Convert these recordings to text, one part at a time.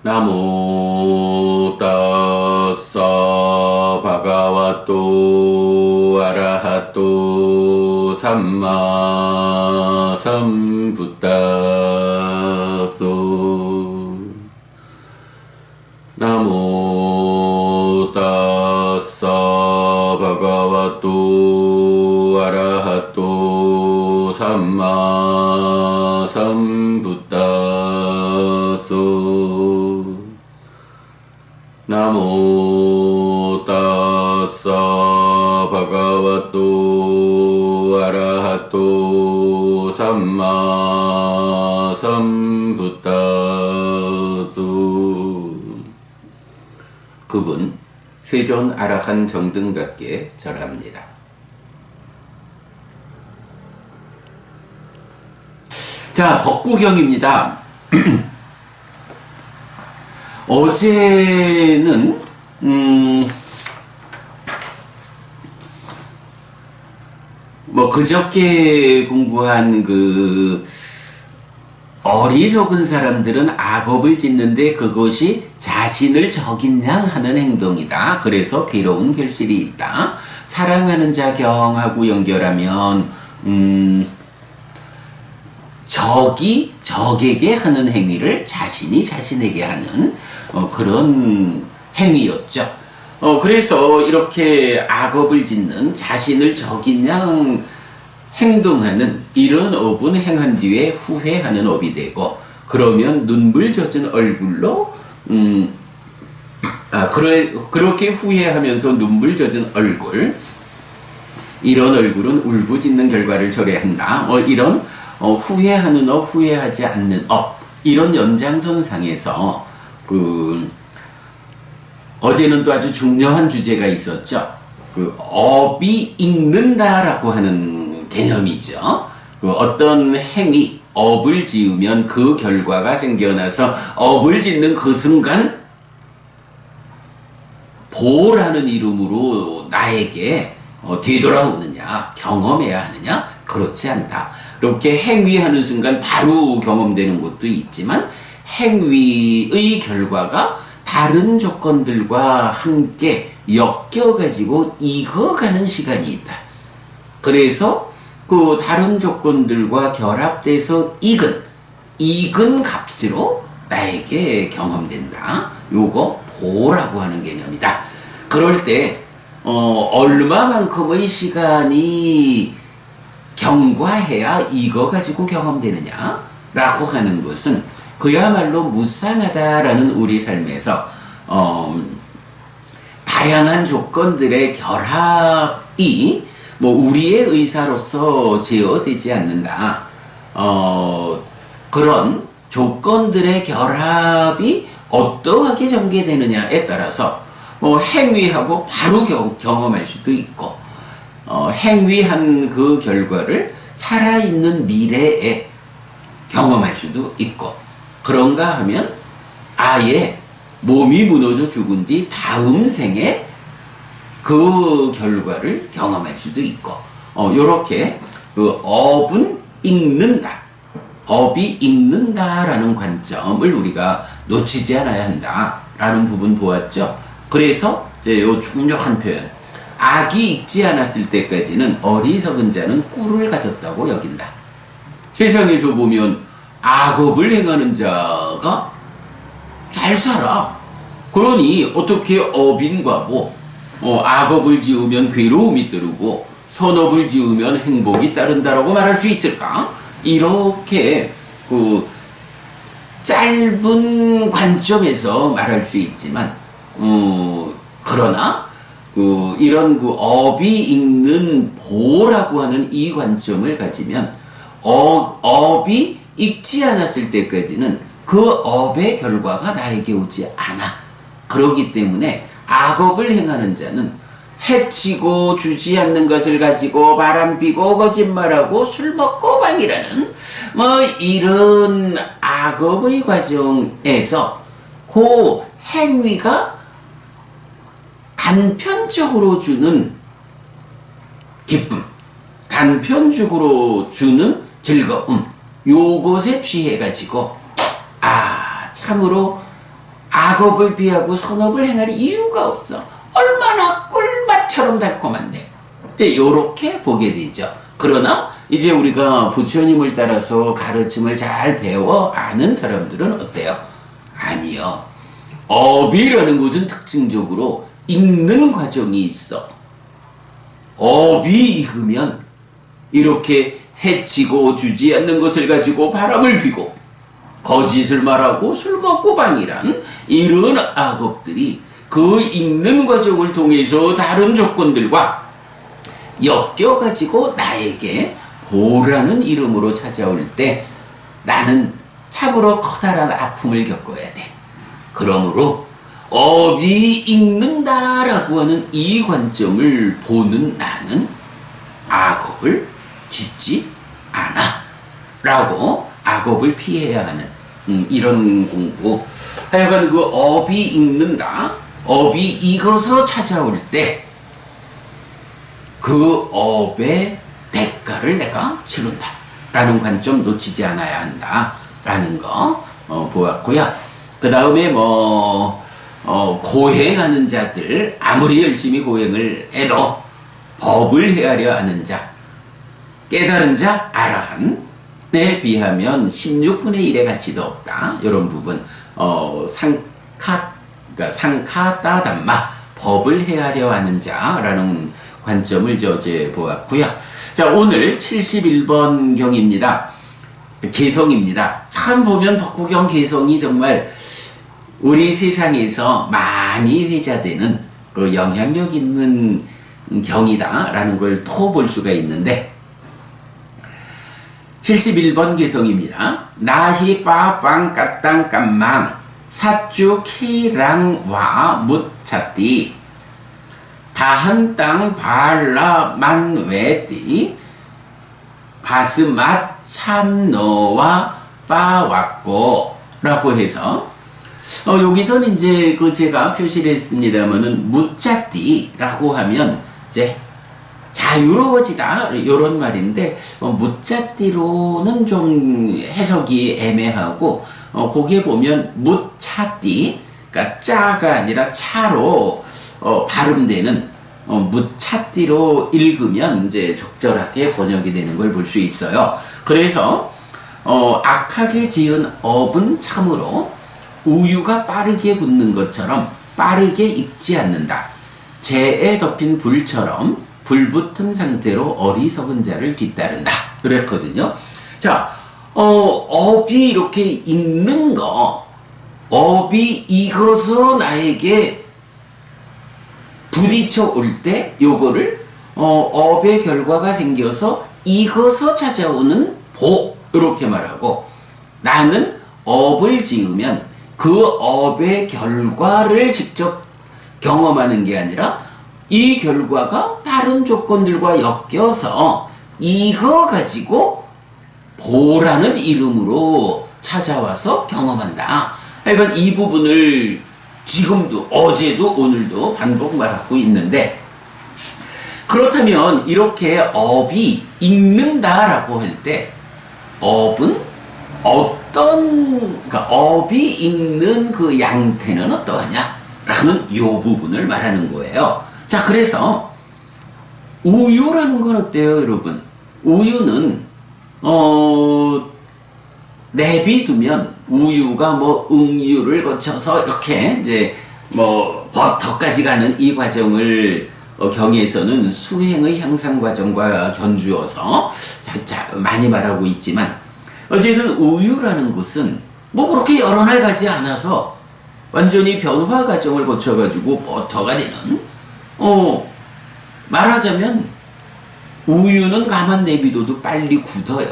나모 따사 바가와또 아라하또 삼마 삼붓다소. 나모 따사 바가와또 아라하또 삼마 삼붓다소. 나모 따사 바가와또 아라하또 삼마 삼붓다소. 그분 세존 아라한 정등각께 절합니다. 자, 법구경입니다. 어제는 그저께 공부한 어리석은 사람들은 악업을 짓는데 그것이 자신을 적인 양 하는 행동이다. 그래서 괴로운 결실이 있다. 사랑하는 자 경하고 연결하면 적이 적에게 하는 행위를 자신이 자신에게 하는 그런 행위였죠. 그래서 이렇게 악업을 짓는 자신을 적인 양 행동하는 이런 업은 행한 뒤에 후회하는 업이 되고, 그러면 눈물 젖은 얼굴로 그렇게 후회하면서 눈물 젖은 얼굴, 이런 얼굴은 울부짖는 결과를 초래한다. 이런 후회하는 업, 후회하지 않는 업, 이런 연장선상에서 어제는 또 아주 중요한 주제가 있었죠. 업이 익는다라고 하는 개념이죠. 어떤 행위, 업을 지으면 그 결과가 생겨나서 업을 짓는 그 순간 보라는 이름으로 나에게 되돌아오느냐, 경험해야 하느냐? 그렇지 않다. 이렇게 행위하는 순간 바로 경험되는 것도 있지만 행위의 결과가 다른 조건들과 함께 엮여가지고 익어가는 시간이 있다. 그래서 그 다른 조건들과 결합돼서 익은 값으로 나에게 경험된다. 요거 보라고 하는 개념이다. 그럴 때 얼마만큼의 시간이 경과해야 익어가지고 경험되느냐 라고 하는 것은 그야말로 무상하다라는 우리 삶에서 다양한 조건들의 결합이 우리의 의사로서 제어되지 않는다. 그런 조건들의 결합이 어떠하게 전개되느냐에 따라서 행위하고 바로 경험할 수도 있고, 행위한 그 결과를 살아있는 미래에 경험할 수도 있고, 그런가 하면 아예 몸이 무너져 죽은 뒤 다음 생에 그 결과를 경험할 수도 있고, 요렇게 업은 익는다, 업이 익는다라는 관점을 우리가 놓치지 않아야 한다라는 부분 보았죠. 그래서 이제 요 중요한 표현, 악이 익지 않았을 때까지는 어리석은 자는 꿀을 가졌다고 여긴다. 세상에서 보면 악업을 행하는 자가 잘 살아. 그러니 어떻게 업인과고, 악업을 지으면 괴로움이 따르고 선업을 지으면 행복이 따른다라고 말할 수 있을까? 이렇게 짧은 관점에서 말할 수 있지만, 그러나 이런 업이 익는 보라고 하는 이 관점을 가지면 업이 익지 않았을 때까지는 그 업의 결과가 나에게 오지 않아. 그렇기 때문에 악업을 행하는 자는 해치고 주지 않는 것을 가지고 바람피고 거짓말하고 술 먹고 방이라는 이런 악업의 과정에서 그 행위가 단편적으로 주는 기쁨, 단편적으로 주는 즐거움, 요것에 취해가지고 참으로 악업을 피하고 선업을 행할 이유가 없어. 얼마나 꿀맛처럼 달콤한데. 이제 요렇게 보게 되죠. 그러나 이제 우리가 부처님을 따라서 가르침을 잘 배워 아는 사람들은 어때요? 아니요. 업이라는 것은 특징적으로 익는 과정이 있어. 업이 익으면 이렇게 해치고 주지 않는 것을 가지고 바람을 피고 거짓을 말하고 술 먹고 방이란 이런 악업들이 그 익는 과정을 통해서 다른 조건들과 엮여가지고 나에게 보라는 이름으로 찾아올 때 나는 참으로 커다란 아픔을 겪어야 돼. 그러므로 업이 익는다라고 하는 이 관점을 보는 나는 악업을 짓지 않아 라고 악업을 피해야 하는 이런 공부. 하여간 그 업이 익는다, 업이 익어서 찾아올 때 그 업의 대가를 내가 치른다 라는 관점 놓치지 않아야 한다 라는 거 보았고요. 그 다음에 고행하는 자들, 아무리 열심히 고행을 해도 법을 헤아려 하는 자, 깨달은 자, 아라한에 비하면 16분의 1의 가치도 없다. 이런 부분, 그러니까 상카따담마, 법을 헤아려 하는 자라는 관점을 어제 보았고요. 자, 오늘 71번 경입니다. 개성입니다. 참 보면 덕구경 개성이 정말 우리 세상에서 많이 회자되는 그 영향력 있는 경이다라는 걸 또 볼 수가 있는데 71번 개성입니다. 나히 파팡 까땅 깜망 사주 키랑와 묻차띠 다한 땅 발라 만웨띠 바스맛 참노와 빠왔고 라고 해서 여기서는 이제 그 제가 표시를 했습니다만은 무짜띠라고 하면 이제 자유로워지다 이런 말인데 무짜띠로는 좀 해석이 애매하고 거기에 보면 무차띠, 그러니까 짜가 아니라 차로 발음되는 무차띠로 읽으면 이제 적절하게 번역이 되는 걸 볼 수 있어요. 그래서 악하게 지은 업은 참으로 우유가 빠르게 굳는 것처럼 빠르게 익지 않는다. 재에 덮인 불처럼 불붙은 상태로 어리석은 자를 뒤따른다. 그랬거든요. 자, 업이 이렇게 익는 거, 업이 익어서 나에게 부딪혀 올 때 요거를 업의 결과가 생겨서 익어서 찾아오는 복 이렇게 말하고, 나는 업을 지으면 그 업의 결과를 직접 경험하는 게 아니라 이 결과가 다른 조건들과 엮여서 이거 가지고 보라는 이름으로 찾아와서 경험한다. 하여간 이 부분을 지금도 어제도 오늘도 반복 말하고 있는데, 그렇다면 이렇게 업이 익는다라고 할 때 업은 그러니까 업이 익는 그 양태는 어떠하냐라는 요 부분을 말하는 거예요. 자, 그래서 우유라는 건 어때요, 여러분? 우유는 내비두면 우유가 뭐 응유를 거쳐서 이렇게 이제 뭐 버터까지 가는 이 과정을 경에서는 수행의 향상 과정과 견주어서 많이 말하고 있지만, 어쨌든 우유라는 것은 뭐 그렇게 여러 날 가지 않아서 완전히 변화 과정을 거쳐가지고 버터가 되는, 말하자면 우유는 가만 내비둬도 빨리 굳어요.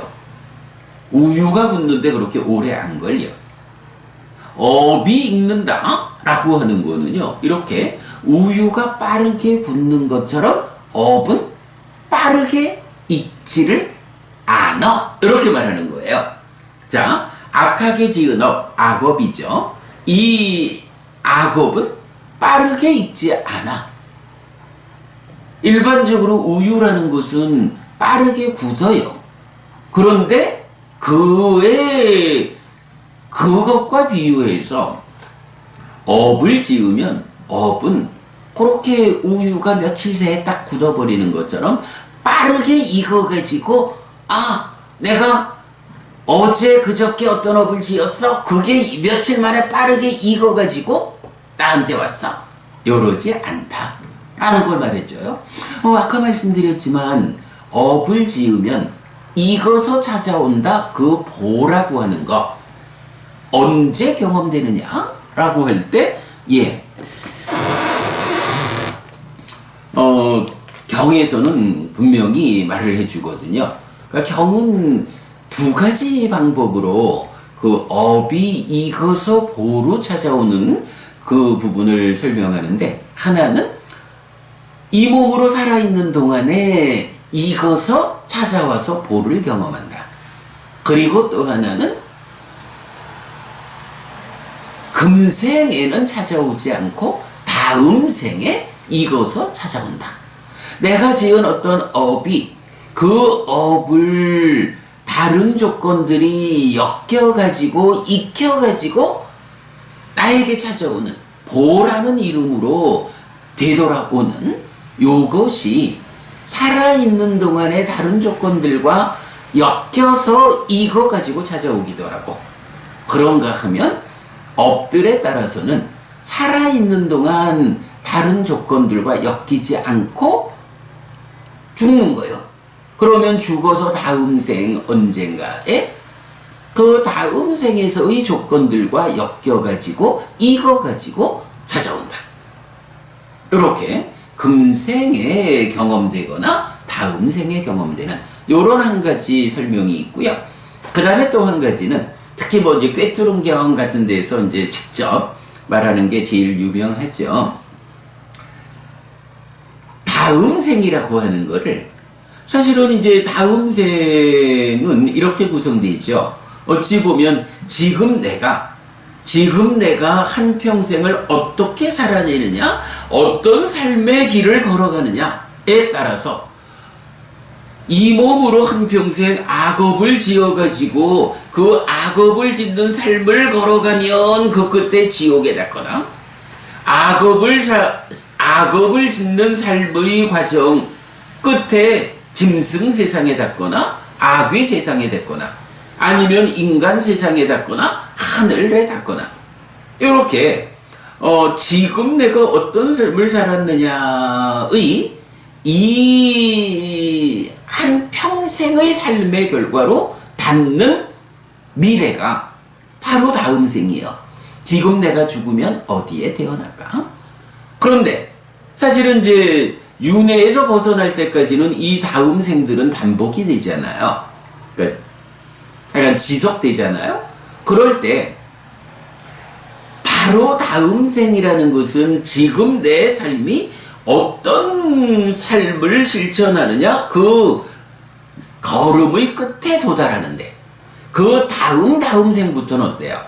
우유가 굳는데 그렇게 오래 안 걸려. 업이 익는다 라고 하는 거는요, 이렇게 우유가 빠르게 굳는 것처럼 업은 빠르게 익지를 않아, 이렇게 말하는 거예요. 자, 악하게 지은 업, 악업이죠. 이 악업은 빠르게 익지 않아. 일반적으로 우유라는 것은 빠르게 굳어요. 그런데 그것과 비유해서 업을 지으면 업은 그렇게 우유가 며칠 새에 딱 굳어버리는 것처럼 빠르게 익어가지고 내가 어제 그저께 어떤 업을 지었어? 그게 며칠 만에 빠르게 익어가지고 나한테 왔어. 이러지 않다 라는 걸 말해줘요. 아까 말씀드렸지만 업을 지으면 익어서 찾아온다. 그 보라고 하는 거 언제 경험되느냐? 라고 할 때 경에서는 분명히 말을 해주거든요. 그러니까 경은 두 가지 방법으로 그 업이 익어서 보로 찾아오는 그 부분을 설명하는데, 하나는 이 몸으로 살아있는 동안에 익어서 찾아와서 보를 경험한다. 그리고 또 하나는 금생에는 찾아오지 않고 다음 생에 익어서 찾아온다. 내가 지은 어떤 업이 그 업을 다른 조건들이 엮여가지고 익혀가지고 나에게 찾아오는 보라는 이름으로 되돌아오는 요것이 살아있는 동안에 다른 조건들과 엮여서 익어가지고 찾아오기도 하고, 그런가 하면 업들에 따라서는 살아있는 동안 다른 조건들과 엮이지 않고 죽는 거예요. 그러면 죽어서 다음 생 언젠가에 그 다음 생에서의 조건들과 엮여가지고 익어가지고 찾아온다. 이렇게 금생에 경험되거나 다음 생에 경험되는 요런 한 가지 설명이 있고요. 그 다음에 또 한 가지는 특히 이제 꿰뚫음경 같은 데서 이제 직접 말하는 게 제일 유명하죠. 다음 생이라고 하는 거를, 사실은 이제 다음 생은 이렇게 구성되어 있죠. 어찌 보면 지금 내가 한평생을 어떻게 살아내느냐, 어떤 삶의 길을 걸어가느냐에 따라서 이 몸으로 한평생 악업을 지어가지고 그 악업을 짓는 삶을 걸어가면 그 끝에 지옥에 닿거나, 악업을 짓는 삶의 과정 끝에 짐승 세상에 닿거나 악귀 세상에 닿거나 아니면 인간 세상에 닿거나 하늘에 닿거나, 이렇게 지금 내가 어떤 삶을 살았느냐의 이 한평생의 삶의 결과로 닿는 미래가 바로 다음 생이에요. 지금 내가 죽으면 어디에 태어날까? 그런데 사실은 이제 윤회에서 벗어날 때까지는 이 다음 생들은 반복이 되잖아요. 그러니까 약간 지속되잖아요. 그럴 때 바로 다음 생이라는 것은 지금 내 삶이 어떤 삶을 실천하느냐, 그 걸음의 끝에 도달하는데, 그 다음 생부터는 어때요?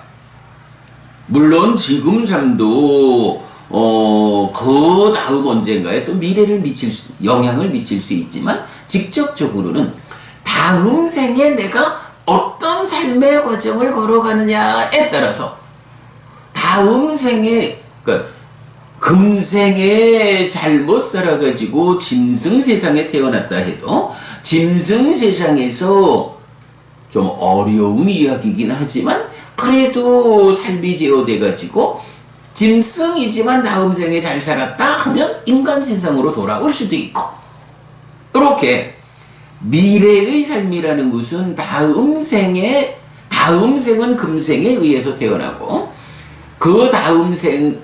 물론 지금 삶도 그 다음 언젠가에 또 미래를 영향을 미칠 수 있지만, 직접적으로는 다음 생에 내가 어떤 삶의 과정을 걸어가느냐에 따라서 다음 생에, 그러니까 금생에 잘못 살아가지고 짐승 세상에 태어났다 해도 짐승 세상에서 좀 어려운 이야기이긴 하지만 그래도 삶이 제어돼가지고 짐승이지만 다음 생에 잘 살았다 하면 인간 세상으로 돌아올 수도 있고, 이렇게 미래의 삶이라는 것은 다음 생은 금생에 의해서 태어나고, 그 다음 생,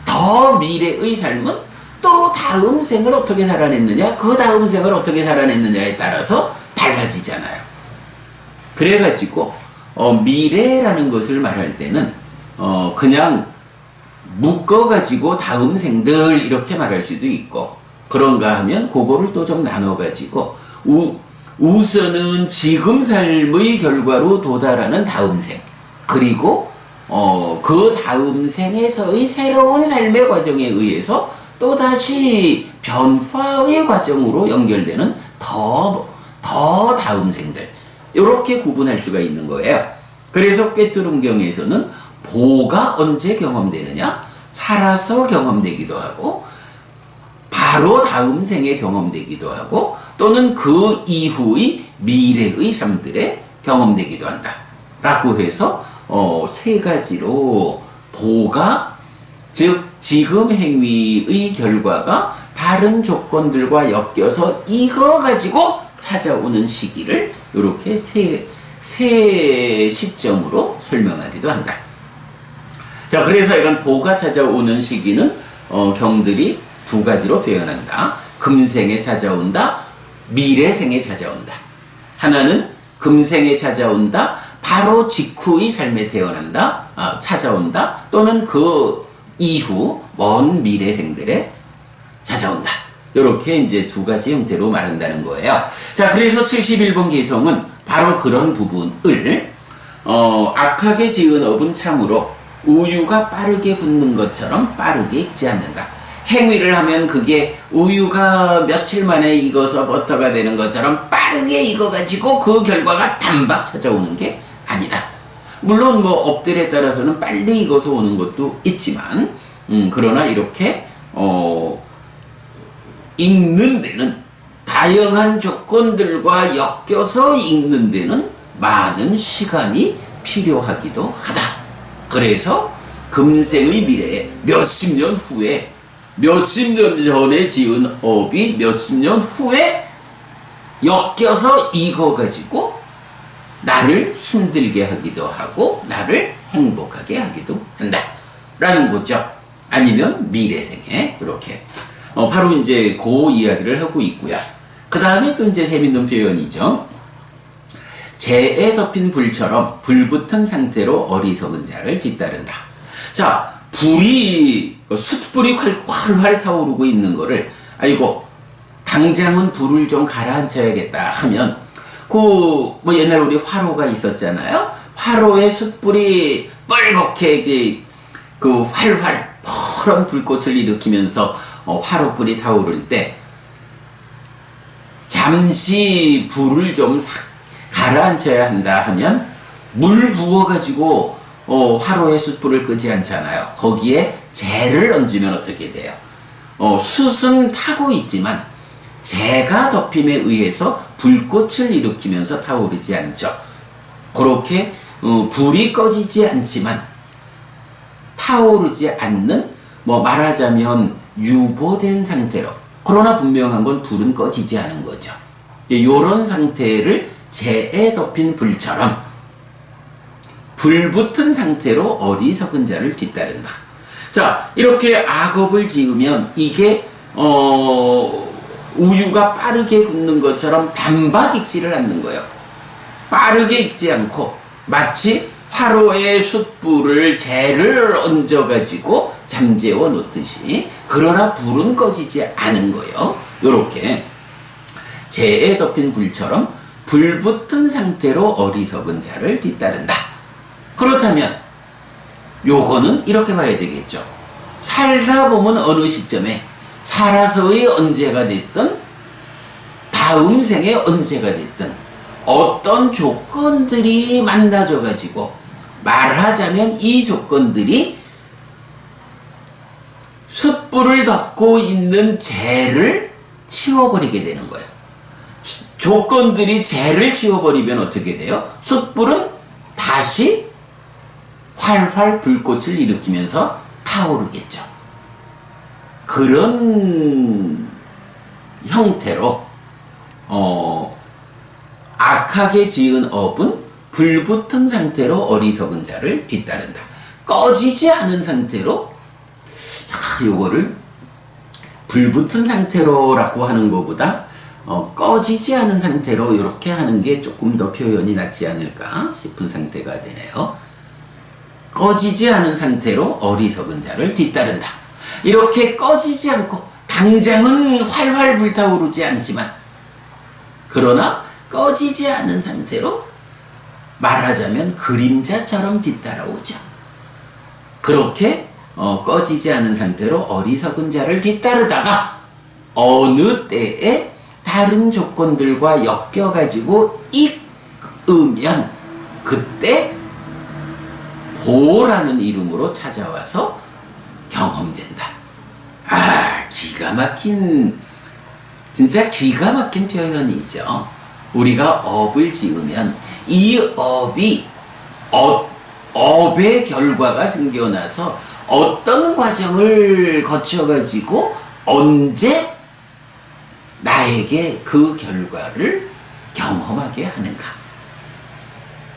더 미래의 삶은 또 다음 생을 어떻게 살아냈느냐, 그 다음 생을 어떻게 살아냈느냐에 따라서 달라지잖아요. 그래가지고 미래라는 것을 말할 때는 그냥 묶어가지고 다음 생들 이렇게 말할 수도 있고, 그런가 하면 그거를 또 좀 나눠가지고 우선은 지금 삶의 결과로 도달하는 다음 생, 그리고 그 다음 생에서의 새로운 삶의 과정에 의해서 또다시 변화의 과정으로 연결되는 더 다음 생들, 이렇게 구분할 수가 있는 거예요. 그래서 꿰뚫음경에서는 보가 언제 경험되느냐? 살아서 경험되기도 하고 바로 다음 생에 경험되기도 하고 또는 그 이후의 미래의 삶들에 경험되기도 한다 라고 해서 세 가지로 보가, 즉 지금 행위의 결과가 다른 조건들과 엮여서 이거 가지고 찾아오는 시기를 이렇게 세 시점으로 설명하기도 한다. 자, 그래서 이건 보가 찾아오는 시기는 경들이 두 가지로 표현한다. 금생에 찾아온다, 미래생에 찾아온다. 하나는 금생에 찾아온다, 바로 직후의 삶에 태어난다, 찾아온다, 또는 그 이후 먼 미래생들에 찾아온다. 이렇게 이제 두 가지 형태로 말한다는 거예요. 자, 그래서 71번 개성은 바로 그런 부분을 악하게 지은 업은 참으로 우유가 빠르게 굳는 것처럼 빠르게 익지 않는다. 행위를 하면 그게 우유가 며칠 만에 익어서 버터가 되는 것처럼 빠르게 익어가지고 그 결과가 단박 찾아오는 게 아니다. 물론 뭐 업들에 따라서는 빨리 익어서 오는 것도 있지만 그러나 이렇게 익는 데는 다양한 조건들과 엮여서 익는 데는 많은 시간이 필요하기도 하다. 그래서 금생의 미래에 몇십 년 후에 몇십 년 전에 지은 업이 몇십 년 후에 엮여서 익어가지고 나를 힘들게 하기도 하고 나를 행복하게 하기도 한다 라는 거죠. 아니면 미래생에 이렇게 바로 이제 그 이야기를 하고 있고요. 그 다음에 또 이제 재밌는 표현이죠. 재에 덮인 불처럼 불붙은 상태로 어리석은 자를 뒤따른다. 자, 숯불이 활활 타오르고 있는 거를 아이고 당장은 불을 좀 가라앉혀야겠다 하면 뭐 옛날 우리 화로가 있었잖아요. 화로에 숯불이 뻘겋게 그 활활 퍼런 불꽃을 일으키면서 화로불이 타오를 때 잠시 불을 좀 가라앉혀야 한다 하면 물 부어가지고 화로에 숯불을 끄지 않잖아요. 거기에 재를 얹으면 어떻게 돼요? 숯은 타고 있지만 재가 덮임에 의해서 불꽃을 일으키면서 타오르지 않죠. 그렇게 불이 꺼지지 않지만 타오르지 않는, 뭐 말하자면 유보된 상태로, 그러나 분명한 건 불은 꺼지지 않은 거죠. 이런 상태를 재에 덮인 불처럼 불붙은 상태로 어리석은 자를 뒤따른다. 자, 이렇게 악업을 지으면 이게 우유가 빠르게 굳는 것처럼 단박 익지를 않는 거예요. 빠르게 익지 않고 마치 화로에 숯불을 재를 얹어가지고 잠재워 놓듯이, 그러나 불은 꺼지지 않은 거예요. 요렇게 재에 덮인 불처럼 불붙은 상태로 어리석은 자를 뒤따른다. 그렇다면 요거는 이렇게 봐야 되겠죠. 살다 보면 어느 시점에 살아서의 언제가 됐든 다음 생에 언제가 됐든 어떤 조건들이 만나져 가지고, 말하자면 이 조건들이 숯불을 덮고 있는 재를 치워버리게 되는 거예요. 조건들이 재를 치워버리면 어떻게 돼요? 숯불은 다시 활활 불꽃을 일으키면서 타오르겠죠. 그런 형태로 악하게 지은 업은 불붙은 상태로 어리석은 자를 뒤따른다. 꺼지지 않은 상태로, 자, 요거를 불붙은 상태로라고 하는 것보다 꺼지지 않은 상태로 이렇게 하는 게 조금 더 표현이 낫지 않을까 싶은 상태가 되네요. 꺼지지 않은 상태로 어리석은 자를 뒤따른다. 이렇게 꺼지지 않고 당장은 활활 불타오르지 않지만, 그러나 꺼지지 않은 상태로, 말하자면 그림자처럼 뒤따라오죠. 그렇게 꺼지지 않은 상태로 어리석은 자를 뒤따르다가 어느 때에 다른 조건들과 엮여가지고 익으면 그때 보라는 이름으로 찾아와서 경험된다. 기가 막힌, 진짜 기가 막힌 표현이죠. 우리가 업을 지으면 이 업이 업의 결과가 생겨나서 어떤 과정을 거쳐가지고 언제 나에게 그 결과를 경험하게 하는가.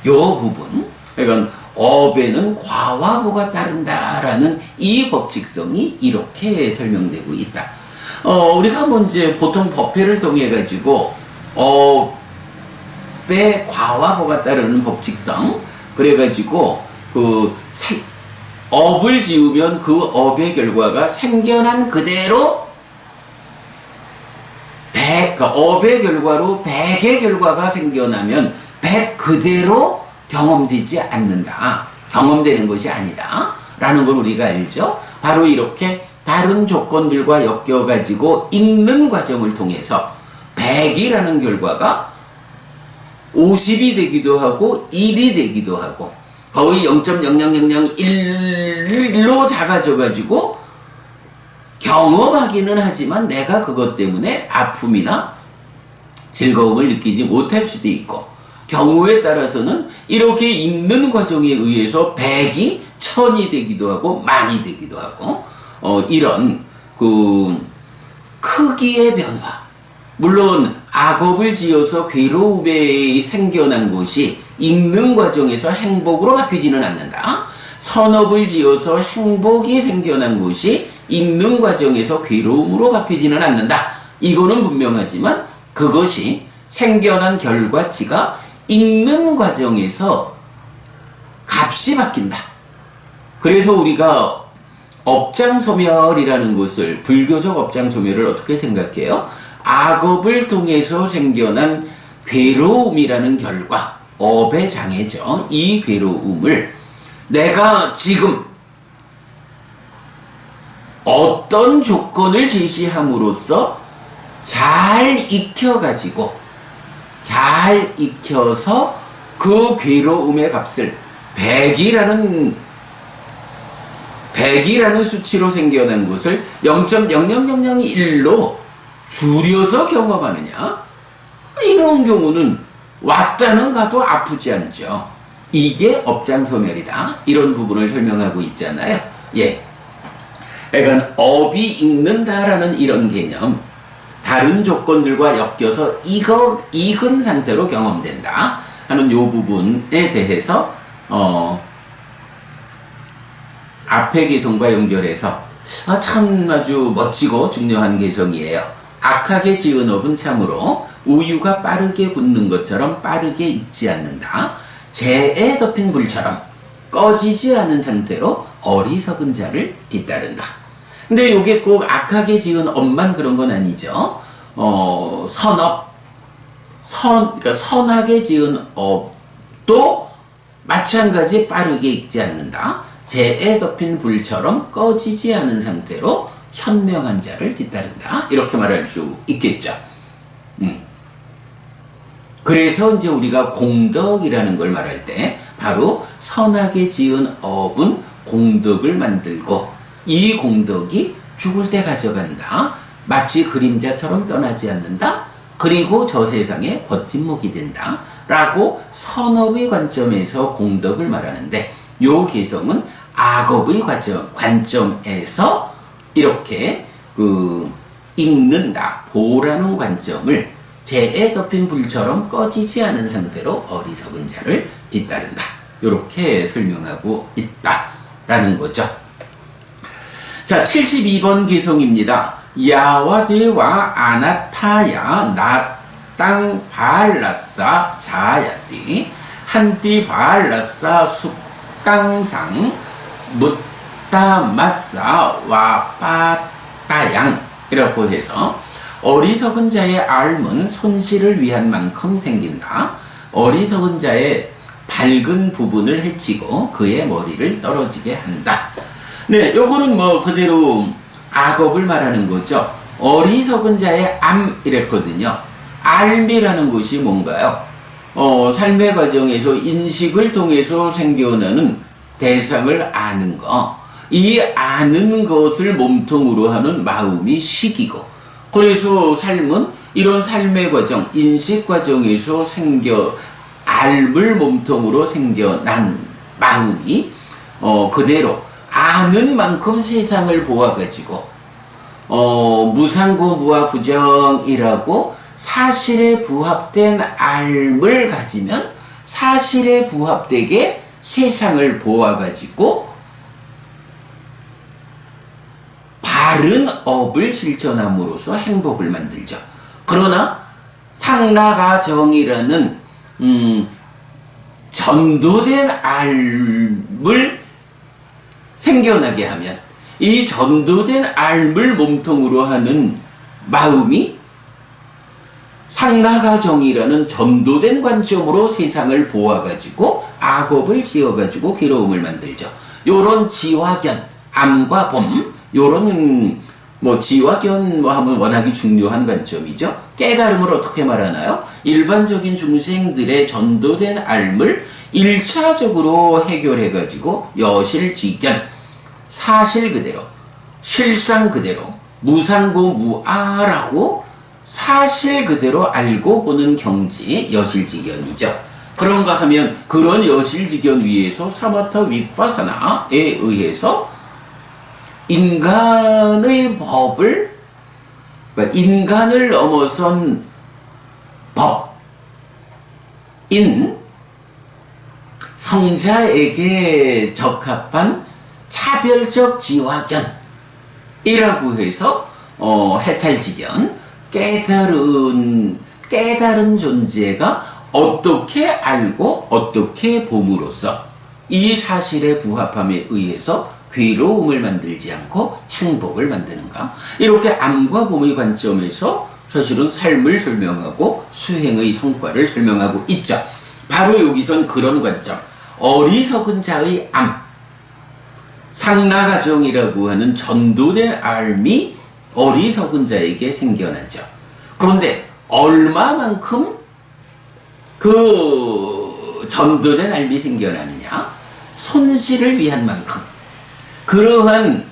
요 부분, 그러니까 업에는 과와 보가 따른다라는 이 법칙성이 이렇게 설명되고 있다. 우리가 먼저 보통 법회를 통해 가지고 업의 과와 보가 따르는 법칙성, 그래가지고 업을 지으면 그 업의 결과가 생겨난 그대로 업의 결과로 100의 결과가 생겨나면 100 그대로 경험되지 않는다. 경험되는 것이 아니다. 라는 걸 우리가 알죠. 바로 이렇게 다른 조건들과 엮여가지고 읽는 과정을 통해서 100이라는 결과가 50이 되기도 하고 1이 되기도 하고 거의 0.0001로 작아져가지고 경험하기는 하지만 내가 그것 때문에 아픔이나 즐거움을 느끼지 못할 수도 있고, 경우에 따라서는 이렇게 읽는 과정에 의해서 100이 1000이 되기도 하고 만이 되기도 하고, 이런 크기의 변화. 물론 악업을 지어서 괴로움에 생겨난 것이 읽는 과정에서 행복으로 바뀌지는 않는다. 선업을 지어서 행복이 생겨난 것이 읽는 과정에서 괴로움으로 바뀌지는 않는다. 이거는 분명하지만 그것이 생겨난 결과치가 읽는 과정에서 값이 바뀐다. 그래서 우리가 업장소멸이라는 것을, 불교적 업장소멸을 어떻게 생각해요? 악업을 통해서 생겨난 괴로움이라는 결과, 업의 장애죠. 이 괴로움을 내가 지금 어떤 조건을 제시함으로써 잘 익혀가지고, 잘 익혀서 그 괴로움의 값을 100이라는 수치로 생겨난 것을 0.0001로 줄여서 경험하느냐? 이런 경우는 왔다는 가도 아프지 않죠. 이게 업장소멸이다. 이런 부분을 설명하고 있잖아요. 예. 그러니까 업이 익는다라는 이런 개념, 다른 조건들과 엮여서 익은 상태로 경험된다 하는 요 부분에 대해서 앞의 개성과 연결해서 참 아주 멋지고 중요한 개성이에요. 악하게 지은 업은 참으로 우유가 빠르게 굳는 것처럼 빠르게 익지 않는다. 재에 덮인 불처럼 꺼지지 않은 상태로 어리석은 자를 잇따른다. 근데 요게 꼭 악하게 지은 업만 그런 건 아니죠. 그러니까 선하게 지은 업도 마찬가지 빠르게 익지 않는다. 재에 덮인 불처럼 꺼지지 않은 상태로 현명한 자를 뒤따른다. 이렇게 말할 수 있겠죠. 그래서 이제 우리가 공덕이라는 걸 말할 때 바로 선하게 지은 업은 공덕을 만들고 이 공덕이 죽을 때 가져간다. 마치 그림자처럼 떠나지 않는다. 그리고 저 세상에 버팀목이 된다. 라고 선업의 관점에서 공덕을 말하는데, 요 개성은 악업의 관점에서 이렇게 읽는다, 보라는 관점을 재에 덮인 불처럼 꺼지지 않은 상태로 어리석은 자를 뒤따른다. 이렇게 설명하고 있다라는 거죠. 자, 72번 개성입니다. 야와데와 아나타야 나땅 발라사 자야띠 한띠 발라사 숙강상 묻다마사 와빠따양 이라고 해서 어리석은 자의 앓음은 손실을 위한 만큼 생긴다. 어리석은 자의 밝은 부분을 해치고 그의 머리를 떨어지게 한다. 네, 요거는 뭐 그대로 악업을 말하는 거죠. 어리석은 자의 암이랬거든요. 앓음이라는 것이 뭔가요? 삶의 과정에서 인식을 통해서 생겨나는 대상을 아는 거, 이 아는 것을 몸통으로 하는 마음이 식이고, 그래서 삶은 이런 삶의 과정, 인식 과정에서 알물 몸통으로 생겨난 마음이 그대로 아는 만큼 세상을 보아가지고 무상고 무아부정이라고 사실에 부합된 알을 가지면 사실에 부합되게 세상을 보아가지고 바른 업을 실천함으로써 행복을 만들죠. 그러나 상나가정이라는 전도된 알을 생겨나게 하면 이 전도된 알을 몸통으로 하는 마음이 상나가정이라는 전도된 관점으로 세상을 보아가지고 악업을 지어가지고 괴로움을 만들죠. 요런 지화견, 암과 범, 요런 지화견 하면 워낙에 중요한 관점이죠. 깨달음을 어떻게 말하나요? 일반적인 중생들의 전도된 알을 1차적으로 해결해가지고 여실지견, 사실 그대로, 실상 그대로, 무상고 무아라고 사실 그대로 알고 보는 경지, 여실지견이죠. 그런가 하면 그런 여실지견 위에서 사마타 윗파사나에 의해서 인간의 법을, 인간을 넘어선 법인 성자에게 적합한 차별적 지화견이라고 해서 해탈지견, 깨달은 존재가 어떻게 알고 어떻게 봄으로써 이 사실의 부합함에 의해서 괴로움을 만들지 않고 행복을 만드는가, 이렇게 암과 봄의 관점에서 사실은 삶을 설명하고 수행의 성과를 설명하고 있죠. 바로 여기선 그런 관점, 어리석은 자의 암, 상나가정이라고 하는 전도된 알미 어리석은 자에게 생겨나죠. 그런데 얼마만큼 그 전도된 알미 생겨나느냐? 손실을 위한 만큼. 그러한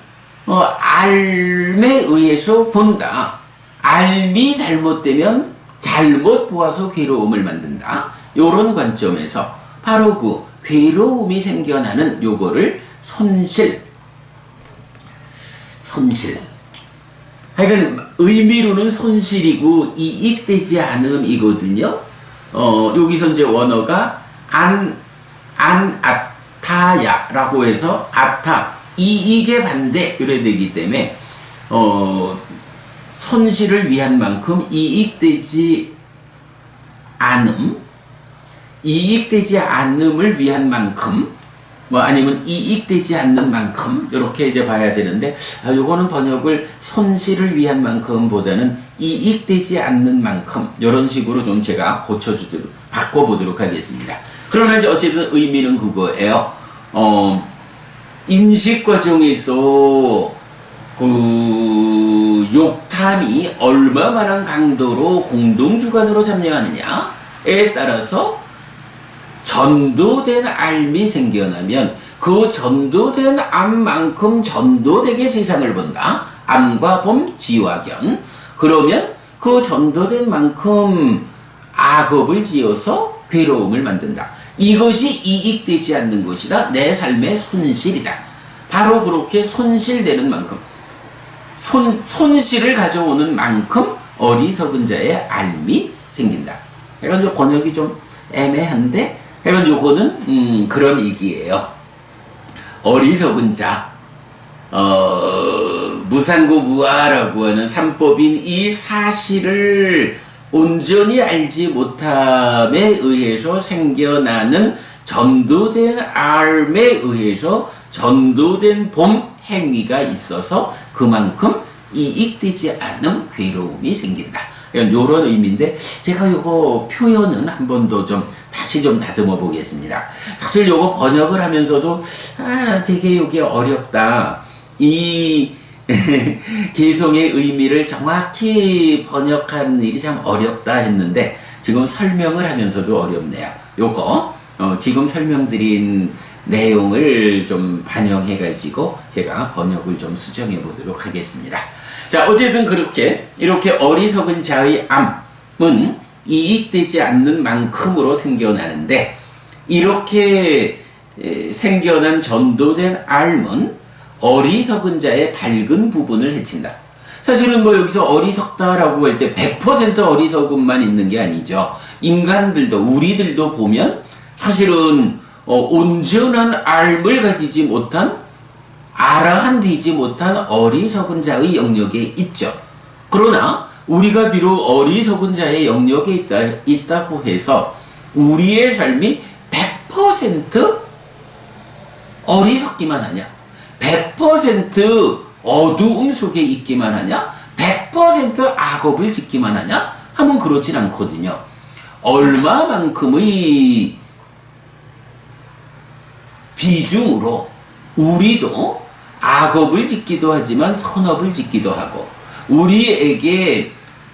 알에 의해서 본다. 알미 잘못되면 잘못 보아서 괴로움을 만든다. 요런 관점에서 바로 그 괴로움이 생겨나는 요거를 손실. 하여간 의미로는 손실이고 이익되지 않음이거든요. 여기서 이제 원어가 아타야라고 해서 아타, 이익의 반대, 이래 되기 때문에 손실을 위한 만큼 이익되지 않음을 위한 만큼, 아니면 이익되지 않는 만큼, 이렇게 이제 봐야 되는데, 요거는 번역을 손실을 위한 만큼보다는 이익되지 않는 만큼, 이런 식으로 좀 제가 바꿔보도록 하겠습니다. 그러나 이제 어쨌든 의미는 그거예요. 인식 과정에서 그 욕탐이 얼마만한 강도로 공동주관으로 참여하느냐에 따라서 전도된 암이 생겨나면 그 전도된 암만큼 전도되게 세상을 본다. 암과 봄, 지화견. 그러면 그 전도된 만큼 악업을 지어서 괴로움을 만든다. 이것이 이익되지 않는 것이다. 내 삶의 손실이다. 바로 그렇게 손실되는 만큼, 손실을 가져오는 만큼 어리석은 자의 알미 생긴다. 그러니까 번역이 좀 애매한데, 그러니까 요거는 그런 얘기예요. 어리석은 자, 무상고 무아라고 하는 삼법인 이 사실을 온전히 알지 못함에 의해서 생겨나는 전도된 알에 의해서 전도된 봄 행위가 있어서 그만큼 이익되지 않은 괴로움이 생긴다. 이런 의미인데, 제가 요거 표현은 한 번 더 다시 다듬어 보겠습니다. 사실 요거 번역을 하면서도 되게 요게 어렵다. 이 개성의 의미를 정확히 번역하는 일이 참 어렵다 했는데, 지금 설명을 하면서도 어렵네요. 요거 지금 설명드린 내용을 좀 반영해 가지고 제가 번역을 좀 수정해 보도록 하겠습니다. 자, 어쨌든 이렇게 어리석은 자의 암은 이익되지 않는 만큼으로 생겨나는데, 이렇게 생겨난 전도된 알은 어리석은 자의 밝은 부분을 해친다. 사실은 뭐 여기서 어리석다라고 할 때 100% 어리석음만 있는 게 아니죠. 인간들도, 우리들도 보면 사실은 온전한 알을 가지지 못한, 아라한되지 못한 어리석은 자의 영역에 있죠. 그러나 우리가 비록 어리석은 자의 영역에 있다고 해서 우리의 삶이 100% 어리석기만 하냐? 100% 어두움 속에 있기만 하냐? 100% 악업을 짓기만 하냐? 하면 그렇진 않거든요. 얼마만큼의 비중으로 우리도 악업을 짓기도 하지만 선업을 짓기도 하고, 우리에게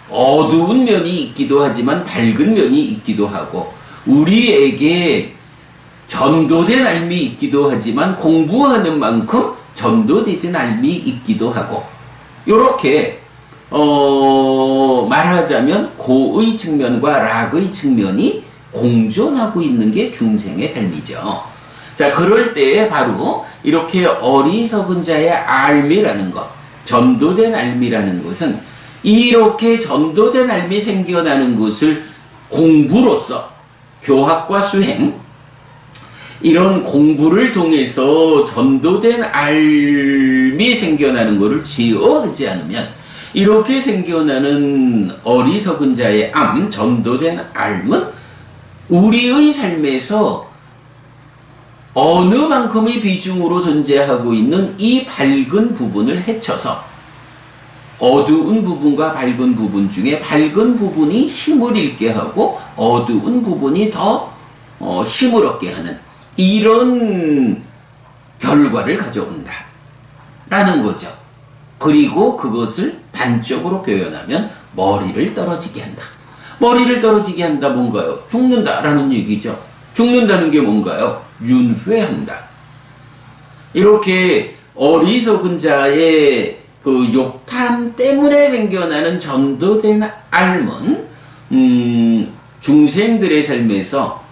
어두운 면이 있기도 하지만 밝은 면이 있기도 하고, 우리에게 전도된 알미 있기도 하지만 공부하는 만큼 전도되진 알미 있기도 하고, 요렇게 말하자면 고의 측면과 락의 측면이 공존하고 있는 게 중생의 삶이죠. 자, 그럴 때에 바로 이렇게 어리석은 자의 알미라는 것, 전도된 알미라는 것은, 이렇게 전도된 알미 생겨나는 것을 공부로서 교학과 수행, 이런 공부를 통해서 전도된 알미 생겨나는 것을 제어하지 않으면, 이렇게 생겨나는 어리석은 자의 암, 전도된 암은 우리의 삶에서 어느 만큼의 비중으로 존재하고 있는 이 밝은 부분을 해쳐서 어두운 부분과 밝은 부분 중에 밝은 부분이 힘을 잃게 하고 어두운 부분이 더 힘을 얻게 하는 이런 결과를 가져온다 라는 거죠. 그리고 그것을 단적으로 표현하면 머리를 떨어지게 한다. 머리를 떨어지게 한다 뭔가요? 죽는다라는 얘기죠. 죽는다는 게 뭔가요? 윤회한다. 이렇게 어리석은 자의 그 욕탐 때문에 생겨나는 전도된 삶은 중생들의 삶에서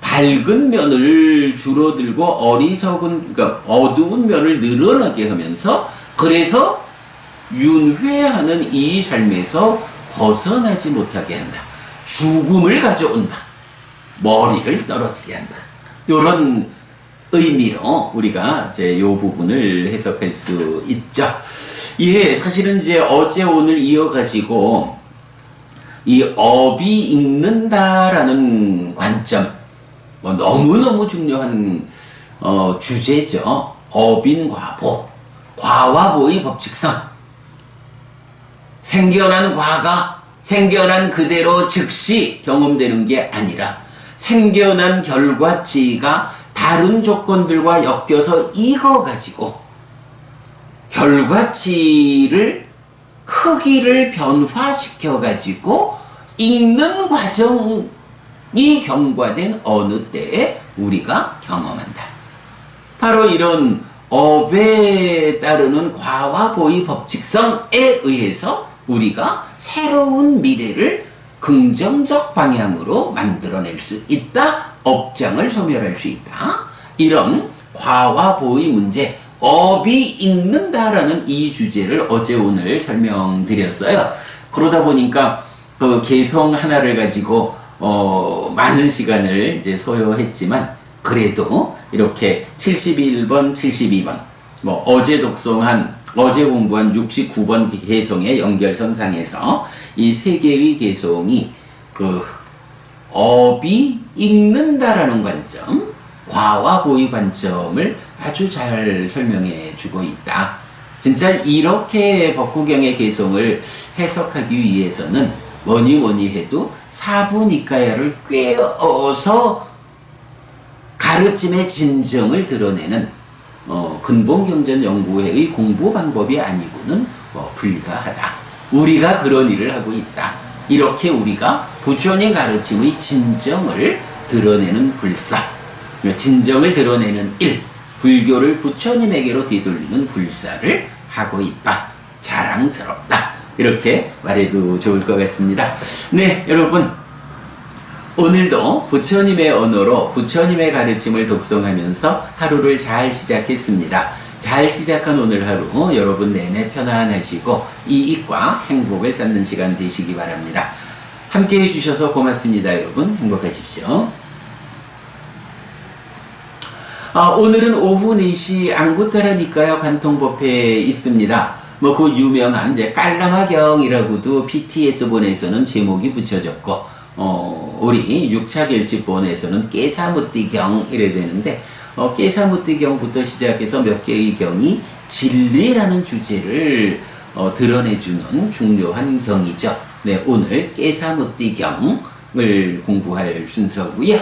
밝은 면을 줄어들고 그러니까 어두운 면을 늘어나게 하면서, 그래서 윤회하는 이 삶에서 벗어나지 못하게 한다. 죽음을 가져온다. 머리를 떨어지게 한다. 이런 의미로 우리가 이제 이 부분을 해석할 수 있죠. 예, 사실은 이제 어제 오늘 이어가지고 이 업이 읽는다라는 관점, 너무너무 중요한 주제죠. 업인과보, 과와보의 법칙성. 생겨난 과가 생겨난 그대로 즉시 경험되는 게 아니라 생겨난 결과치가 다른 조건들과 엮여서 익어가지고 결과치를 크기를 변화시켜가지고 읽는 과정이 경과된 어느 때에 우리가 경험한다. 바로 이런 업에 따르는 과와 보의 법칙성에 의해서 우리가 새로운 미래를 긍정적 방향으로 만들어낼 수 있다. 업장을 소멸할 수 있다. 이런 과와 보의 문제, 업이 읽는다라는 이 주제를 어제 오늘 설명드렸어요. 그러다 보니까 그 개성 하나를 가지고 많은 시간을 이제 소요했지만, 그래도 이렇게 71번, 72번, 어제 공부한 69번 개성의 연결선상에서 이 세 개의 개성이 그 업이 읽는다라는 관점, 과와 보의 관점을 아주 잘 설명해 주고 있다. 진짜 이렇게 법구경의 개성을 해석하기 위해서는 뭐니 해도 사부니까야를 꿰어서 가르침의 진정을 드러내는 근본경전연구회의 공부 방법이 아니고는 불가하다. 우리가 그런 일을 하고 있다. 이렇게 우리가 부처님 가르침의 진정을 드러내는 불사, 진정을 드러내는 일, 불교를 부처님에게로 되돌리는 불사를 하고 있다. 자랑스럽다. 이렇게 말해도 좋을 것 같습니다. 네, 여러분. 오늘도 부처님의 언어로 부처님의 가르침을 독송하면서 하루를 잘 시작했습니다. 잘 시작한 오늘 하루 여러분 내내 편안하시고 이익과 행복을 쌓는 시간 되시기 바랍니다. 함께 해주셔서 고맙습니다. 여러분 행복하십시오. 오늘은 오후 4시 안구따라니까요 관통법회에 있습니다. 그 유명한 이제 깔라마경이라고도 PTS본에서는 제목이 붙여졌고 우리 6차 결집본에서는 깨사무띠경 이래 되는데 깨사무띠경부터 시작해서 몇 개의 경이 진리라는 주제를 드러내주는 중요한 경이죠. 네, 오늘 깨사무띠경을 공부할 순서고요.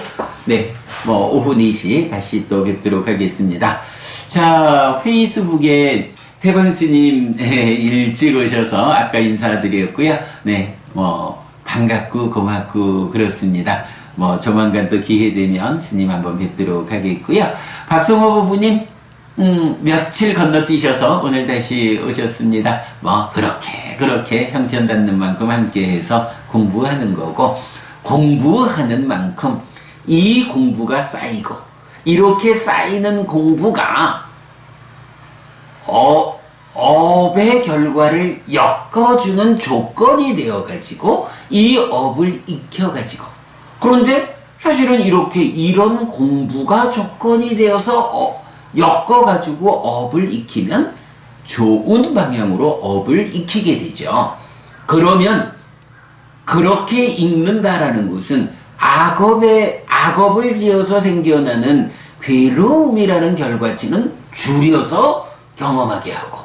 네, 오후 4시 다시 또 뵙도록 하겠습니다. 자, 페이스북에 태광스님 일찍 오셔서 아까 인사드렸고요. 네, 반갑고 고맙고 그렇습니다. 조만간 또 기회 되면 스님 한번 뵙도록 하겠고요. 박성호 부부님 며칠 건너뛰셔서 오늘 다시 오셨습니다. 그렇게 형편 닿는 만큼 함께해서 공부하는 거고, 공부하는 만큼 이 공부가 쌓이고, 이렇게 쌓이는 공부가 업의 결과를 엮어주는 조건이 되어가지고 이 업을 익혀가지고, 그런데 사실은 이런 공부가 조건이 되어서 엮어가지고 업을 익히면 좋은 방향으로 업을 익히게 되죠. 그러면 그렇게 익는다라는 것은 악업을 지어서 생겨나는 괴로움이라는 결과치는 줄여서 경험하게 하고,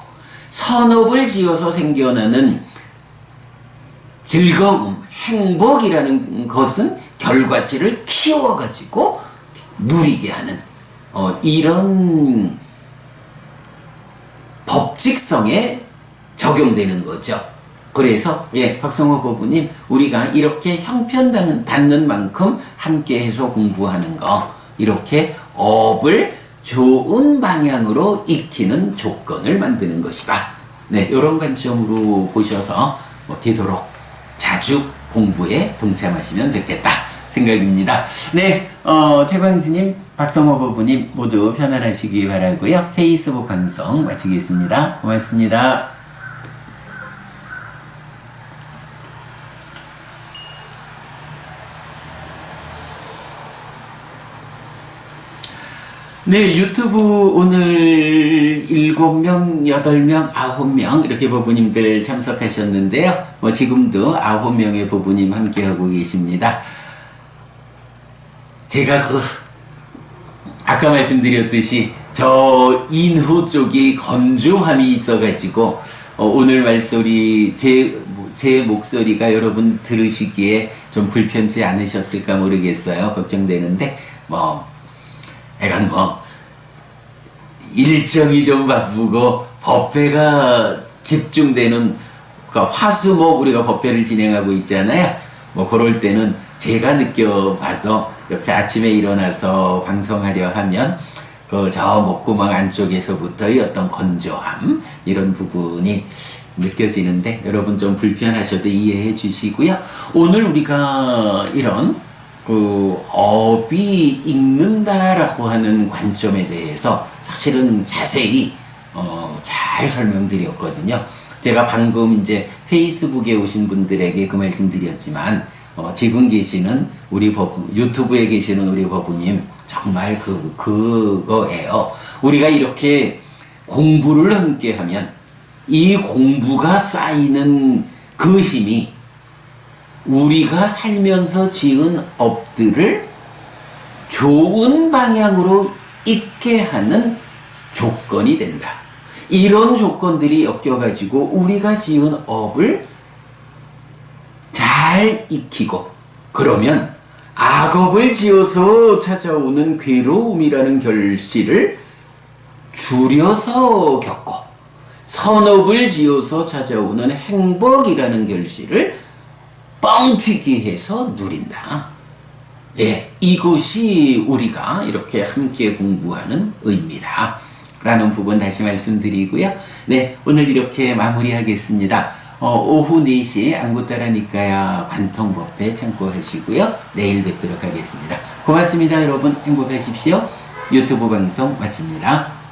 선업을 지어서 생겨나는 즐거움, 행복이라는 것은 결과치를 키워가지고 누리게 하는 이런 법칙성에 적용되는 거죠. 그래서 박성호 부부님, 우리가 이렇게 형편 닿는 만큼 함께해서 공부하는 거, 이렇게 업을 좋은 방향으로 익히는 조건을 만드는 것이다. 네, 이런 관점으로 보셔서 되도록 자주 공부에 동참하시면 좋겠다 생각입니다. 네, 태광스님, 박성호 부부님 모두 편안하시기 바라고요. 페이스북 방송 마치겠습니다. 고맙습니다. 네, 유튜브 오늘 7명, 8명, 9명 이렇게 부부님들 참석하셨는데요. 지금도 9명의 부부님 함께하고 계십니다. 제가 아까 말씀드렸듯이 저 인후 쪽이 건조함이 있어가지고 오늘 말소리 제 목소리가 여러분 들으시기에 좀 불편치 않으셨을까 모르겠어요. 걱정되는데 약간 일정이 좀 바쁘고 법회가 집중되는 화수목 우리가 법회를 진행하고 있잖아요. 그럴 때는 제가 느껴봐도 이렇게 아침에 일어나서 방송하려 하면 저 목구멍 안쪽에서부터의 어떤 건조함 이런 부분이 느껴지는데 여러분 좀 불편하셔도 이해해 주시고요. 오늘 우리가 이런 업이 익는다라고 하는 관점에 대해서 사실은 자세히 잘 설명드렸거든요. 제가 방금 이제 페이스북에 오신 분들에게 그 말씀 드렸지만 지금 계시는 우리 유튜브에 계시는 우리 법부님 정말 그거예요. 우리가 이렇게 공부를 함께 하면 이 공부가 쌓이는 그 힘이 우리가 살면서 지은 업들을 좋은 방향으로 익게 하는 조건이 된다. 이런 조건들이 엮여가지고 우리가 지은 업을 잘 익히고, 그러면 악업을 지어서 찾아오는 괴로움이라는 결실을 줄여서 겪고, 선업을 지어서 찾아오는 행복이라는 결실을 뻥튀기 해서 누린다. 네, 이것이 우리가 이렇게 함께 공부하는 의미다 라는 부분 다시 말씀드리고요. 네, 오늘 이렇게 마무리하겠습니다. 오후 4시에 안구따라 니까야 관통법회 참고하시고요. 내일 뵙도록 하겠습니다. 고맙습니다. 여러분 행복하십시오. 유튜브 방송 마칩니다.